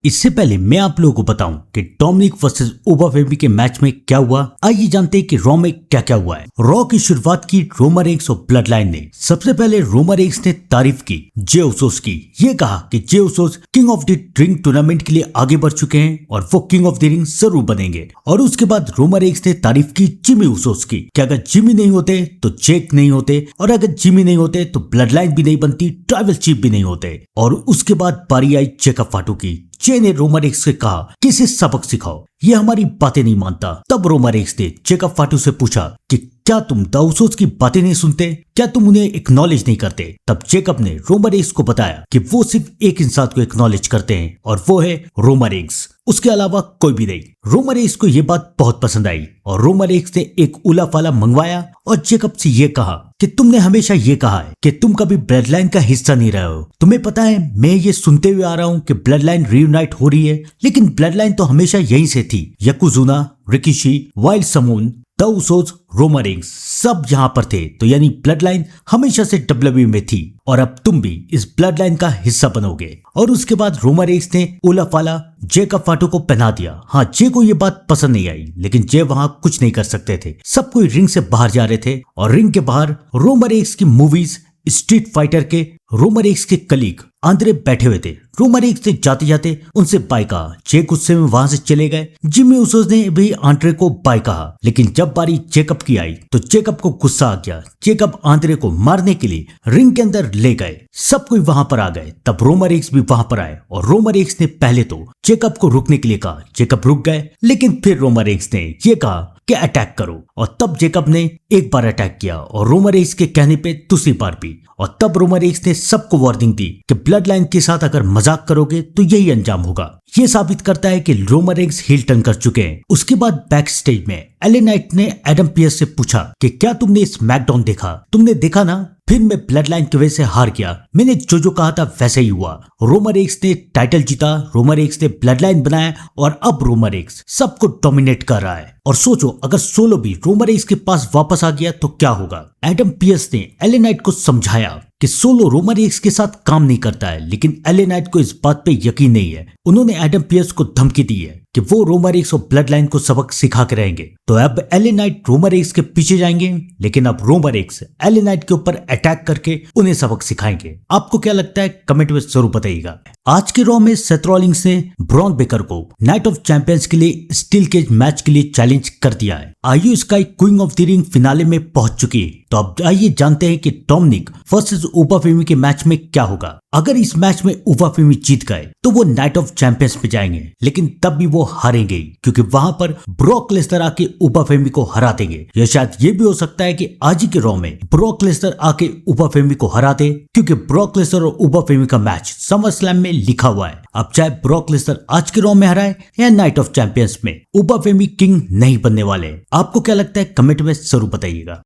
इससे पहले मैं आप लोगों को बताऊं कि डोमिनिक वर्सेस ओबा फेमी के मैच में क्या हुआ। आइए जानते हैं कि रॉ में क्या क्या हुआ है। रॉ की शुरुआत की रोमन रेंस और ब्लड लाइन ने। सबसे पहले रोमन रेंस ने तारीफ की जे उसोस की। ये कहा कि Jey Usos king of the ring tournament के लिए आगे बढ़ चुके हैं और वो किंग ऑफ द रिंग जरूर बनेंगे। और उसके बाद रोमन रेंस ने तारीफ की जिमी उसोस की कि अगर जिमी नहीं होते तो जेक नहीं होते, और अगर जिमी नहीं होते तो ब्लड लाइन भी नहीं बनती, ट्राइबल चीफ भी नहीं होते। और उसके बाद बारी आई जेकब फाटू की। जे ने रोमन रेंस से कहा कि इसे सबक सिखाओ, ये हमारी बातें नहीं मानता। तब रोमन रेंस ने जेकब फाटू से पूछा कि क्या तुम द उसोस की बातें नहीं सुनते, क्या तुम उन्हें एक्नॉलेज नहीं करते। तब जेकब ने रोमन रेंस को बताया कि वो सिर्फ एक इंसान को एक्नॉलेज करते हैं और वो है रोमन रेंस, उसके अलावा कोई भी नहीं। रोमन रेंस को ये बात बहुत पसंद आई और रोमन रेंस ने एक उला फाला मंगवाया और जेकब से ये कहा कि तुमने हमेशा ये कहा है कि तुम कभी ब्लड लाइन का हिस्सा नहीं रहे हो। तुम्हें पता है मैं ये सुनते हुए आ रहा हूँ कि ब्लड लाइन रीयूनाइट हो रही है, लेकिन ब्लड लाइन तो हमेशा यहीं से थी। यकुजुना, रिकिशी, वाइल्ड समून, द उसोस, रोमन रेंस सब यहाँ पर थे। तो यानी ब्लड लाइन हमेशा से डब्ल्यूडब्ल्यूई में थी और अब तुम भी इस ब्लड लाइन का हिस्सा बनोगे। और उसके बाद रोमन रेंस ने ओला फाला जेकब फाटू को पहना दिया। हाँ, जे को ये बात पसंद नहीं आई, लेकिन जे वहां कुछ नहीं कर सकते थे। सब कोई रिंग से बाहर जा रहे थे और रिंग के बाहर रोमन रेंस की मूवीज स्ट्रीट फाइटर के रोमन रेंस के कलीग आंद्रे बैठे हुए थे। रोमन रेंस ने जाते जाते उनसे बाय कहा। जे गुस्से में वहां से चले गए। जिमी उसोस ने भी आंद्रे को बाय कहा, लेकिन जब बारी जेकब की आई तो जेकब को गुस्सा आ गया। जेकब आंद्रे को मारने के लिए रिंग के अंदर ले गए। सब कोई वहां पर आ गए। तब रोमन रेंस भी वहां पर आए और रोमन रेंस ने पहले तो जेकब को रुकने के लिए कहा। जेकब रुक गए, लेकिन फिर रोमन रेंस ने ये कहा कि अटैक करो, और तब जेकब ने एक बार अटैक किया और रोमन रेंस के कहने पे दूसरी बार भी। और तब रोमन रेंस ने सबको वार्निंग दी कि ब्लड लाइन के साथ अगर मजाक करोगे तो यही अंजाम होगा। ये साबित करता है कि रोमन रेंस हील टर्न कर चुके हैं। उसके बाद बैक स्टेज में एले नाइट ने एडम पियर्स से पूछा कि क्या तुमने स्मैकडाउन देखा? तुमने देखा ना, फिर मैं ब्लड लाइन की वजह से हार गया। मैंने जो कहा था वैसे ही हुआ। रोमन रेंस ने टाइटल जीता, रोमन रेंस ने ब्लड लाइन बनाया और अब रोमन रेंस सबको डोमिनेट कर रहा है। और सोचो अगर सोलो भी रोमन रेंस के पास वापस आ गया तो क्या होगा। एडम पियर्स ने एले नाइट को समझाया कि सोलो रोमन रेंस के साथ काम नहीं करता है, लेकिन एले नाइट को इस बात पे यकीन नहीं है। उन्होंने एडम पियर्स को धमकी दी है कि वो रोमन रेंस और ब्लड लाइन को सबक सिखा के रहेंगे। तो अब एले नाइट रोमन रेंस के पीछे जाएंगे, लेकिन अब रोमन रेंस एले नाइट के ऊपर अटैक करके उन्हें सबक सिखाएंगे। आपको क्या लगता है कमेंट में जरूर बताइएगा। आज के रॉ में सेथ रॉलिंग्स ने ब्रॉन बेकर को नाइट ऑफ चैंपियंस के लिए स्टील केज मैच के लिए चैलेंज कर दिया है। आयु sky queen of the ring finale में पहुंच चुकी है। तो अब आइए जानते हैं कि डोमिनिक वर्सेस ओबा फेमी के मैच में क्या होगा। अगर इस मैच में ओबा फेमी जीत गए तो वो नाइट ऑफ चैंपियंस पे जाएंगे, लेकिन तब भी वो हारेंगे क्योंकि वहां पर ब्रॉक लेसनर आके ओबा फेमी को हरा देंगे। या शायद ये भी हो सकता है कि आज ही के रॉ में ब्रॉक लेसनर आके ओबा फेमी को हरा दे, क्योंकि ब्रॉक लेसनर और ओबा फेमी का मैच समर स्लैम में लिखा हुआ है। अब चाहे ब्रॉक लेसनर आज के रॉ में हराए या नाइट ऑफ चैंपियंस में, ओबा फेमी किंग नहीं बनने वाले। आपको क्या लगता है कमेंट में जरूर बताइएगा।